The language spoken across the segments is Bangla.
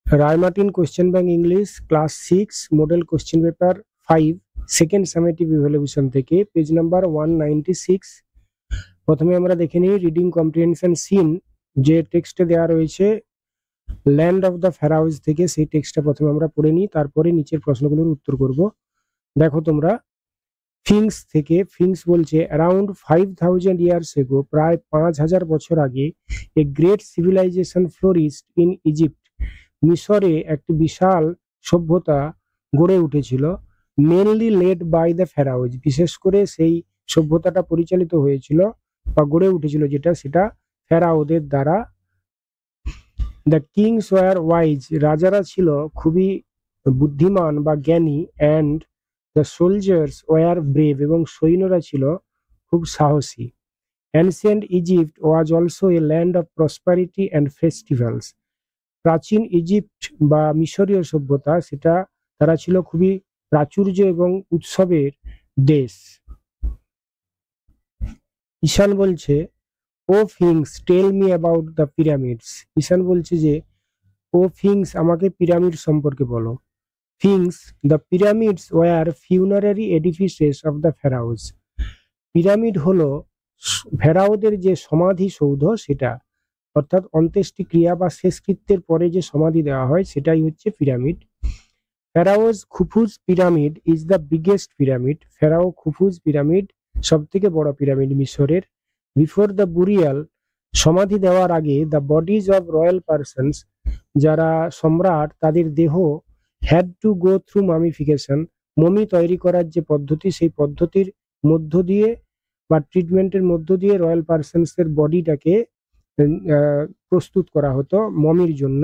Ray Martin Question Bank English Class 6 Model Question Paper 5 Second Summative Evaluation থেকে পেজ নাম্বার 196। প্রথমে আমরা দেখে নিই রিডিং কম্প্রিহেনশন সিন, যে টেক্সটে দেওয়া রয়েছে ল্যান্ড অফ দ্য ফেরাউজ থেকে, সেই টেক্সটটা প্রথমে আমরা পড়ে নিই, তারপরে নিচের প্রশ্নগুলোর উত্তর করব। দেখো তোমরা ফিংস থেকে, ফিংস বলছে অ্যারাউন্ড 5000 ইয়ার্স এগো, প্রায় 5000 বছর আগে a great civilization florist in Egypt, মিশরে একটি বিশাল সভ্যতা গড়ে উঠেছিল। Mainly led by the pharaohs, বিশেষ করে সেই সভ্যতাটা পরিচালিত হয়েছিল বা গড়ে উঠেছিল সেটা ফেরাউদের দ্বারা। দ্য কিংস ওয়ার ওয়াইজ, রাজারা ছিল খুবই বুদ্ধিমান বা জ্ঞানী। And the soldiers were brave, এবং সৈন্যরা ছিল খুব সাহসী। Ancient Egypt was also a land of prosperity and festivals, প্রাচীন ইজিপ্ট বা মিশরীয় সভ্যতা, সেটা তারা ছিল খুবই প্রাচুর্য এবং উৎসবের দেশ। ঈশান বলছে O sphinx tell me about the pyramids, Ishan বলছে যে ও ফিংস আমাকে পিরামিড সম্পর্কে বলো। Sphinx the pyramids were funerary edifices of the pharaohs, pyramid হলো ফেরাউদের যে সমাধি সৌধ সেটা, অর্থাৎ অন্ত্যেষ্টিক্রিয়া বা শেষকৃত্যের পরে যে সমাধি দেওয়া হয় সেটাই হচ্ছে pyramid. Pharaohs Khufu's pyramid is the biggest pyramid, pharaoh Khufu's pyramid সব থেকে বড় পিরামিড মিশরের। বিফোর দ্য বুরিয়াল, সমাধি দেওয়ার আগে, the bodies of royal persons, যারা সম্রাট তাদের দেহ had to go through mummification, mummy তৈরি করার যে পদ্ধতি সেই পদ্ধতির মধ্য দিয়ে বা ট্রিটমেন্টের মধ্য দিয়ে রয়্যাল পারসনসের বডিটাকে প্রস্তুত করা হতো মমির জন্য।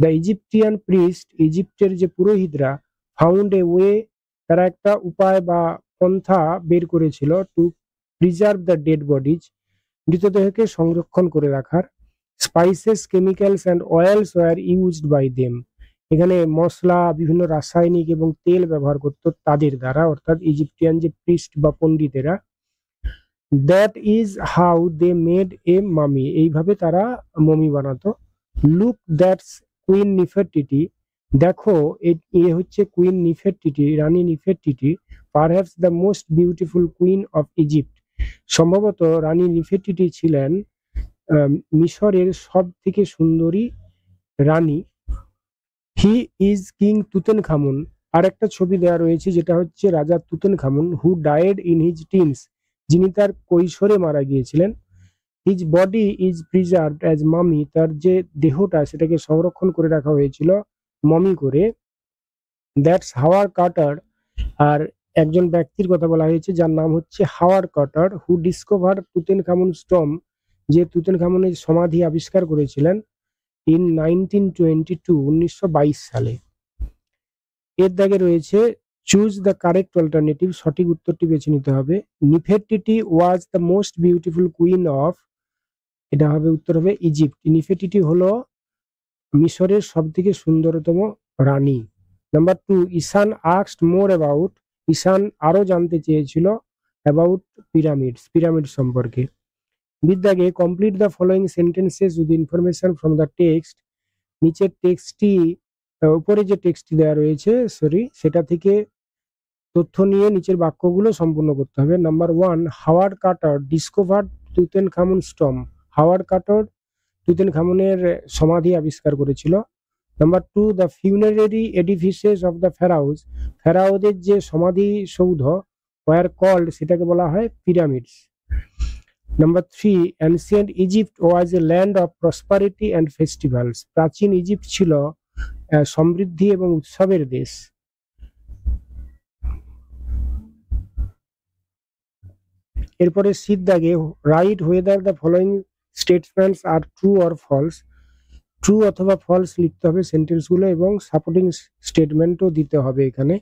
দ্য ইজিপ্টিয়ান প্রিস্ট, ইজিপ্টের যে পুরোহিতরা, ফাউন্ড এ ওয়ে, তারা একটা উপায় বা পন্থা বের করেছিল to preserve the dead bodies, মৃতদেহকে সংরক্ষণ করে রাখার। Spices chemicals and oils were used by them, এখানে মশলা, বিভিন্ন রাসায়নিক এবং তেল ব্যবহার করত তাদের দ্বারা, অর্থাৎ ইজিপ্টিয়ান যে প্রিস্ট বা পণ্ডিতেরা। That is how they made a mummy, এইভাবে তারা মমি বানাতো। লুক দ্যাটস কুইন নিফেরটিটি, দেখো এ হচ্ছে কুইন নিফেরটিটি, রানী Nefertiti. Perhaps the most beautiful queen of Egypt, সম্ভবত রানী নিফেরটিটি ছিলেন মিশরের সব থেকে সুন্দরী রানী। হি ইজ কিং তুতেনখামুন, আর একটা ছবি দেওয়া রয়েছে যেটা হচ্ছে রাজা তুতেনখামুন, হু ডায়েড ইন হিজ টিনস, যিনি তার কৈশোরে মারা গিয়েছিলেন। His body is preserved as মামি, তার যে দেহটা সেটাকে সংরক্ষণ করে রাখা হয়েছিল মমি করে। দ্যাটস হাওয়ার কার্টার, আর একজন ব্যক্তির কথা বলা হয়েছে যার নাম হচ্ছে হাওয়ার কার্টার, হু ডিসকভার তুতেনখামুন স্টম, যে তুতেনখামুনের সমাধি আবিষ্কার করেছিলেন ইন 1922 সালে। এর দাগে রয়েছে চুজ দ্য কারেক্ট অল্টারনেটিভ, সঠিক উত্তরটি বেছে নিতে হবে। Nefertiti was the most beautiful queen of, এটা হবে উত্তর হবে ইজিপ্ট। নিফেরটিটি হলো মিশরের সব থেকে সুন্দরতম রানী। Number 2, Ishan asked more about, Ishan আরো জানতে চেয়েছিল অ্যাবাউট পিরামিডস, পিরামিড সম্পর্কে। বিদ্যাগে complete the following sentences with information from the text, নিচের টেক্সটটি, উপরে যে টেক্সটটি দেওয়া রয়েছে সেটা থেকে তথ্য নিয়ে নিচের বাক্যগুলো সম্পূর্ণ করতে হবে। Number 1, Howard Carter discovered Tutankhamun স্টম, হাওয়ার্ড কার্টার তুতেনখামুনের সমাধি আবিষ্কার করেছিল। Number 2, the funerary edifices of the pharaohs, ফেরাউদের যে সমাধি সৌধ ওয়ার কল্ড, সেটাকে বলা হয় pyramids. Number 3, ancient Egypt was a land of prosperity and festivals, প্রাচীন ইজিপ্ট ছিল সমৃদ্ধি এবং উৎসবের দেশ। এরপরে সিদ্ধাগে write whether the following statements are true or false, true অথবা ফলস লিখতে হবে সেন্টেন্সগুলো, এবং সাপোর্টিং স্টেটমেন্টও দিতে হবে এখানে।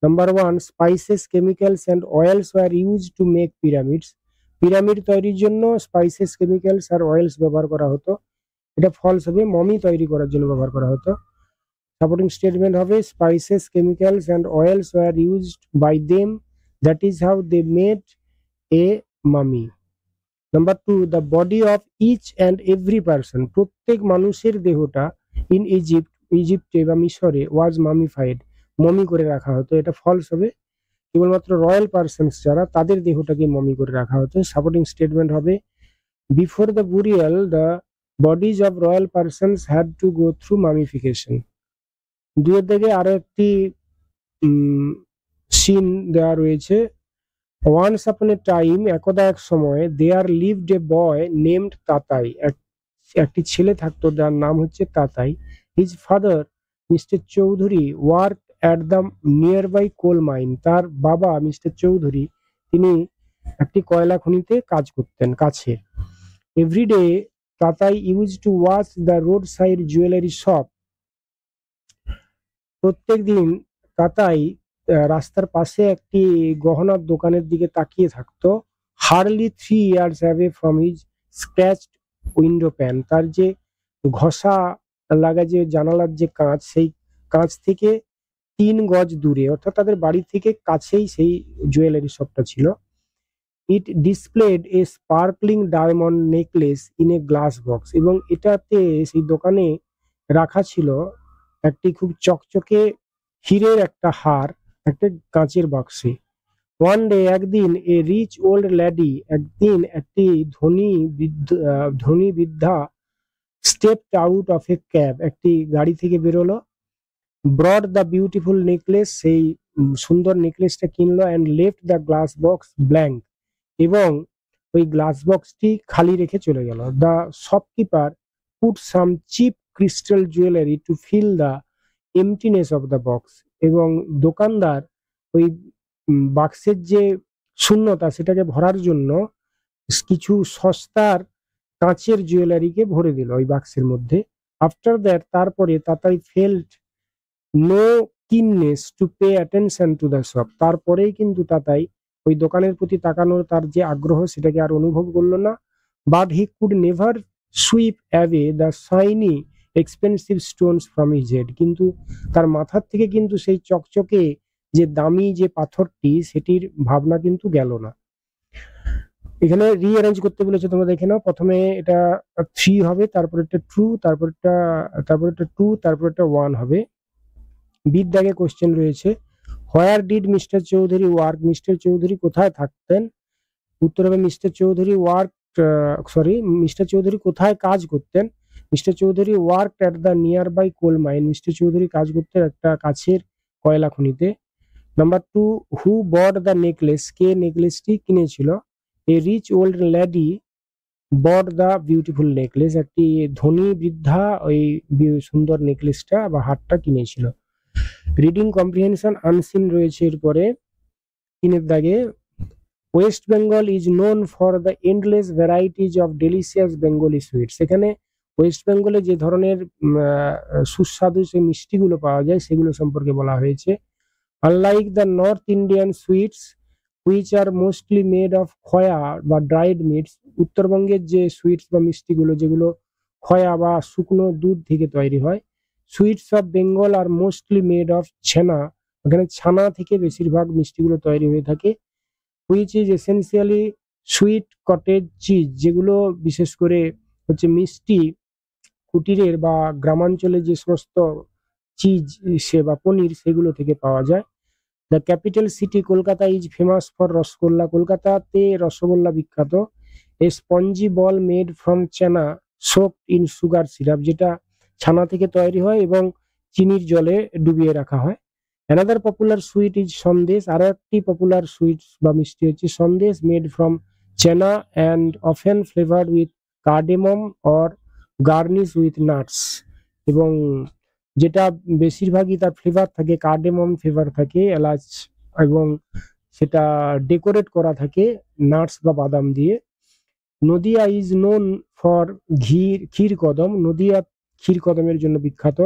Number 1, spices chemicals and oils were use to make pyramids, pyramid তৈরির জন্য স্পাইসেস কেমিক্যালস আর অয়েলস ব্যবহার করা হতো, এটা ফলস হবে, মমি তৈরি করার জন্য ব্যবহার করা হতো। সাপোর্টিং স্টেটমেন্ট হবে spices chemicals and oils were used by them, that is how they made a mummy. Number 2, the body of each and every person, প্রত্যেক মানুষের দেহটা ইন ইজিপ্ট ইজিপ্টে বা মিশরে ওয়াজ মামিফাইড, মমি করে রাখা হতো। এটা ফলস হবে। কেবলমাত্র রয়্যাল পার্সনস যারা, তাদের দেহটাকে মমি করে রাখা হতো। সাপোর্টিং স্টেটমেন্ট হবে before the burial the bodies of royal persons had to go through mummification. দুয়ের দিকে আরো একটি সিন দেওয়া রয়েছে। ওয়ান্স আপন এ টাইম, একদা এক সময়, there lived a boy named Tatai, একটি ছেলে থাকতো যার নাম হচ্ছে Tatai. His father mister Chowdhury work at the nearby coal mine, তার বাবা মিস্টার চৌধুরী তিনি একটি কয়লা খনিতে কাজ করতেন কাছে। Everyday Tatai use to watch the road side jewellery shop, প্রত্যেক দিন তাতাই রাস্তার পাশে একটি গহনার দোকানের দিকে তাকিয়ে থাকতো। Hardly 3 years away from his স্ক্র্যাচড window pan, তার যে ঘষা লাগা যে জানালার যে কাঁচ, সেই কাঁচ থেকে 3 গজ দূরে, অর্থাৎ তাদের বাড়ি থেকে কাছেই সেই জুয়েলারি শপটা ছিল। It displayed a sparkling diamond necklace in a glass box, এবং এটাতে সেই দোকানে রাখা ছিল একটি খুব চকচকে হীরের একটা হার একটা কাঁচের বাক্সে। ওয়ান ডে, একদিন, এ রিচ ওল্ড ল্যাডি, একদিন একটি ধনী বৃদ্ধা stepped out of a cab, একটি গাড়ি থেকে বেরোলো। ব্রড দ্য বিউটিফুল নেকলেস, সেই সুন্দর নেকলেসটা কিনলো। And left the glass box blank, এবং ওই গ্লাস বক্সটি খালি রেখে চলে গেল। The shopkeeper put some cheap crystal jewellery to fill the emptiness of the box, এবং দোকানদার ওই বাক্সের যে শূন্যতা সেটাকে ভরার জন্য কিছু সস্তার কাঁচের জুয়েলারিকে ভরে দিল ওই বাক্সের মধ্যে। আফটার দ্যাট, তারপরে Tatai felt no keenness to pay attention to the shop, তারপরেই কিন্তু তাতাই ওই দোকানের প্রতি তাকানোর তার যে আগ্রহ সেটাকে আর অনুভব করলো না। But he could never sweep away the shiny expensive Stones from his head, কিন্তু তার মাথার থেকে কিন্তু সেই চকচকে যে দামি যে পাথরটি সেটির ভাবনা কিন্তু গেল না। এখানে রিঅ্যারেঞ্জ করতে বলেছে, তোমরা দেখে নাও। প্রথমে এটা 3 হবে, তারপর এটা 2, তারপর এটা 2, তারপর এটা 1 হবে। বির দাগে কোশ্চেন রয়েছে, where did mister Chowdhury work, mister Chowdhury কোথায় থাকতেন? উত্তর হবে মিস্টার চৌধুরী মিস্টার চৌধুরী কোথায় কাজ করতেন? Mr Chowdhury work at the nearby coal mine, Mr Chowdhury কাজ করতেন একটা কাছের কয়লা খনিতে। Number 2, who bought the necklace, কে নেকলেসটি কিনেছিল? A rich old lady bought the beautiful necklace, একটি ধনী বৃদ্ধা ওই সুন্দর নেকলেসটা বা হারটা কিনেছিল। রিডিং কম্প্রিহেনশন আনসিন রয়েছে এরপরে 3 দাগে। West Bengal is known for the endless varieties of delicious Bengali sweets, এখানে ওয়েস্ট বেঙ্গলে যে ধরনের সুস্বাদু সেই মিষ্টিগুলো পাওয়া যায় সেগুলো সম্পর্কে বলা হয়েছে। Unlike the North Indian sweets which are mostly made of khoya বা ড্রাইড মিটস, উত্তরবঙ্গের যে সুইটস বা মিষ্টিগুলো যেগুলো খয়া বা শুকনো দুধ থেকে তৈরি হয়। Sweets of Bengal are mostly made of chhena, এখানে ছানা থেকে বেশিরভাগ মিষ্টিগুলো তৈরি হয়ে থাকে। Which is essentially sweet cottage cheese, যেগুলো বিশেষ করে হচ্ছে মিষ্টি কুটিরের বা গ্রামাঞ্চলে যে সমস্ত চিজ সে বা পনির সেগুলো থেকে পাওয়া যায়। The capital city Kolkata is famous for rasgulla, কলকাতাতে রসগোল্লা বিখ্যাত। A spongy ball made from chana soaked in sugar syrup, যেটা ছানা থেকে তৈরি হয় এবং চিনির জলে ডুবিয়ে রাখা হয়। Another popular sweet is sandesh, আরো একটি পপুলার সুইট বা মিষ্টি হচ্ছে sandesh, made from chana and often flavoured with cardamom or garnish with nuts, এবং যেটা বেশিরভাগই তার ফ্লেভার থাকে কার্ডেমম ফ্লেভার থাকে, এলাচ, এবং সেটা ডেকোরেট করা থাকে নাটস বা বাদাম দিয়ে। Nadia is known for kheer kadam, Nadia kheer কদমের জন্য বিখ্যাত।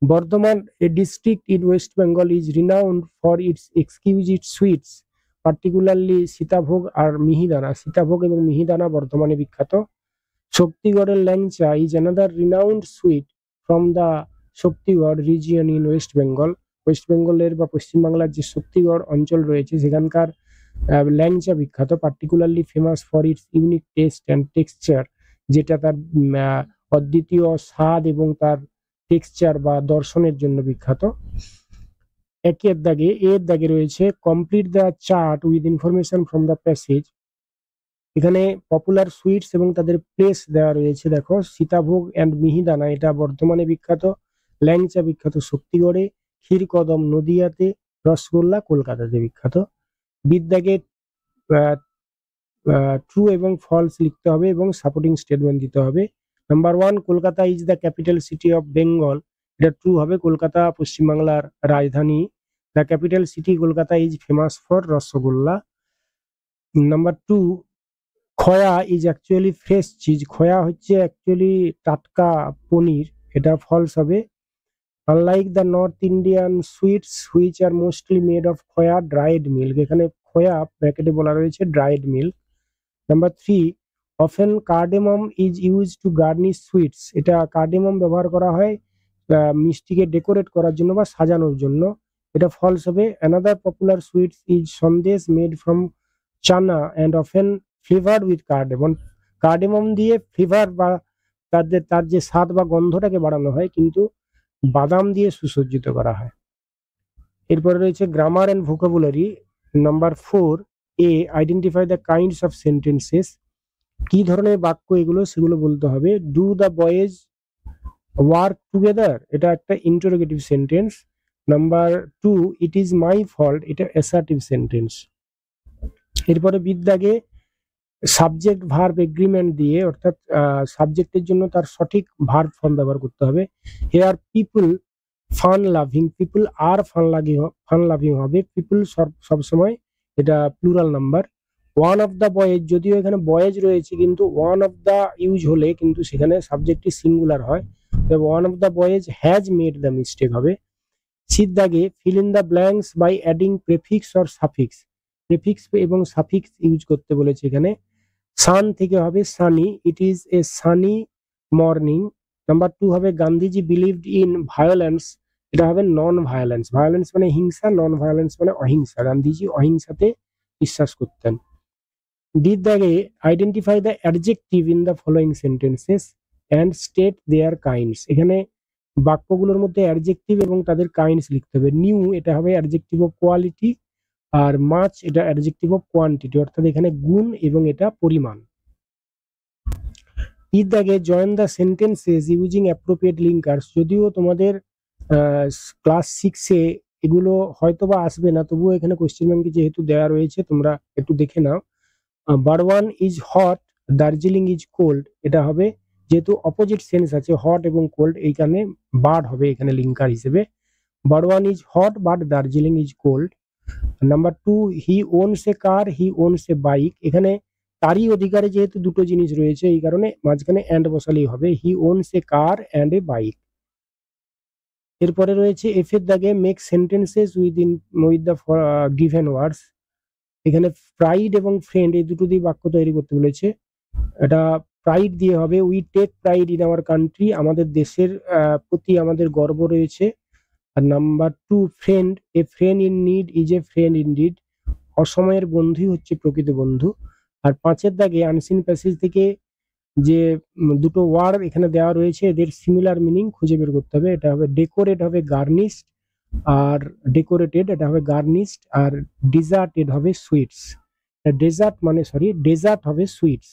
Bardhaman, a district in West Bengal, is renowned for its exquisite sweets, particularly Sitabhog আর মিহিদানা, সীতাভোগ এবং মিহিদানা বর্ধমানে বিখ্যাত। শক্তিগড়ের langcha is another renowned sweet from the Shaktigarh region in West Bengal, West বেঙ্গলের বা পশ্চিমবাংলার যে শক্তিগড় অঞ্চল রয়েছে সেখানকার ল্যাংচা বিখ্যাত, particularly famous for its unique taste and texture, যেটা তার অদ্বিতীয় স্বাদ এবং তার টেক্সচার বা দর্শনের জন্য বিখ্যাত। একের দাগে এর দাগে রয়েছে complete the chart with information from the passage. এখানে পপুলার সুইটস এবং তাদের প্লেস দেওয়া রয়েছে। দেখো, সীতাভোগ অ্যান্ড মিহিদানা এটা বর্ধমানে বিখ্যাত, ল্যাংচা বিখ্যাত শক্তিগড়ে, ক্ষীরকদম নদিয়াতে, রসগোল্লা কলকাতাতে বিখ্যাত। বিদ্যাকে ট্রু এবং ফলস লিখতে হবে এবং সাপোর্টিং স্টেটমেন্ট দিতে হবে। Number 1, Kolkata is the capital city of Bengal. এটা ট্রু হবে, কলকাতা পশ্চিমবাংলার রাজধানী। The capital city Kolkata is famous for rasgulla. Number 2, khoya is actually fresh cheese. Khoya হচ্ছে অ্যাকচুয়ালি টাটকা পনির, এটা ফলস হবে। Unlike the North Indian sweets which are mostly made of khoya dried milk, এখানে খয়া ব্র্যাকেটে বলা রয়েছে dried milk. Number 3, often cardamom is use to garnish sweets. এটা কার্ডেমম ব্যবহার করা হয় মিষ্টিকে ডেকোরেট করার জন্য বা সাজানোর জন্য, এটা ফলস হবে। Another popular sweets is sandesh made from chana and often flavoured with cardamom. Cardamom দিয়ে ফ্লেভার বা তার যে স্বাদ বা গন্ধটাকে বাড়ানো হয়, কিন্তু বাদাম দিয়ে সুসজ্জিত করা হয়। এরপরে রয়েছে grammar and vocabulary. Number 4, A identify the kinds of sentences. কি ধরনের বাক্য এগুলো সেগুলো বলতে হবে। Do the boys work together, এটা একটা interrogative sentence. Number 2, it is my fault, এটা অ্যাসার্টিভ সেন্টেন্স। এরপরে বিদ্যাগে সাবজেক্ট ভার্ব এগ্রিমেন্ট দিয়ে, অর্থাৎ সাবজেক্টের জন্য তার সঠিক ভার্ব ফর্ম ব্যবহার করতে হবে। Here people fun loving, people are fun loving হবে, পিপল সবসময় এটা plural number. One of the boys, যদিও এখানে বয়েজ রয়েছে কিন্তু ওয়ান অফ দ্য ইউজ হলে কিন্তু সেখানে সাবজেক্টটি সিঙ্গুলার হয়, তবে one of the boys has made the mistake হবে। সির দাগে fill in the blanks by adding prefix or suffix. Prefix এবং সাফিক্স ইউজ করতে বলেছে এখানে। সান থেকে হবে sunny, it is a sunny morning. Number 2 হবে গান্ধীজি বিলিভড ইন ভায়োলেন্স, এটা হবে নন ভায়োলেন্স। ভায়োলেন্স মানে হিংসা, নন ভায়োলেন্স মানে অহিংসা। গান্ধীজি অহিংসাতে বিশ্বাস করতেন। ডির দাগে identify the adjective in the following sentences and state their kinds. এখানে বাক্যগুলোর মধ্যে অ্যাডজেক্টিভ এবং তাদের কাইন্ডস লিখতে হবে। নিউ এটা হবে অ্যাডজেক্টিভ অফ কোয়ালিটি, আর মাছ এটা অ্যাডজেক্টিভ অফ কোয়ান্টিটি, অর্থাৎ এখানে গুণ এবং এটা পরিমাণ। ইর দাগে join the sentences using appropriate linkers. যদিও তোমাদের ক্লাস 6-এ এগুলো হয়তোবা আসবে না, তবুও এখানে কোশ্চেন ব্যাংকে যেহেতু দেওয়া রয়েছে তোমরা একটু দেখে নাও। Burdwan is hot, Darjeeling is cold, এটা হবে যেহেতু অপোজিট সেন্স আছে হট এবং কোল্ড, এইখানে বার্ড হবে এখানে লিঙ্কার হিসেবে। Burdwan is hot but Darjeeling is cold. Number 2, he owns a car, he owns a bike, এখানে তারই অধিকারে যেহেতু দুটো জিনিস রয়েছে এই কারণে মাঝখানে অ্যান্ড বসালেই হবে, হি owns a car and a bike. এরপরে রয়েছে এফ এর দাগে make sentences with the given words. এখানে প্রাইড এবং ফ্রেন্ড এই দুটো দিয়ে বাক্য তৈরি করতে বলেছে। এটা প্রাইড দিয়ে হবে, we take pride in our country, আমাদের দেশের প্রতি আমাদের গর্ব রয়েছে। আর number 2, friend, a friend in need is a friend in ডিড, অসময়ের বন্ধুই হচ্ছে প্রকৃত বন্ধু। আর 5-এর দাগে আনসিন প্যাসেজ থেকে যে দুটো ওয়ার্ড এখানে দেওয়া রয়েছে এদের সিমিলার মিনিং খুঁজে বের করতে হবে। এটা হবে ডেকোরেট হবে গার্নিশড, আর ডেকোরেটেড এটা হবে গার্নিশড, আর ডিজার্টেড হবে সুইটস। ডেজার্ট হবে সুইটস।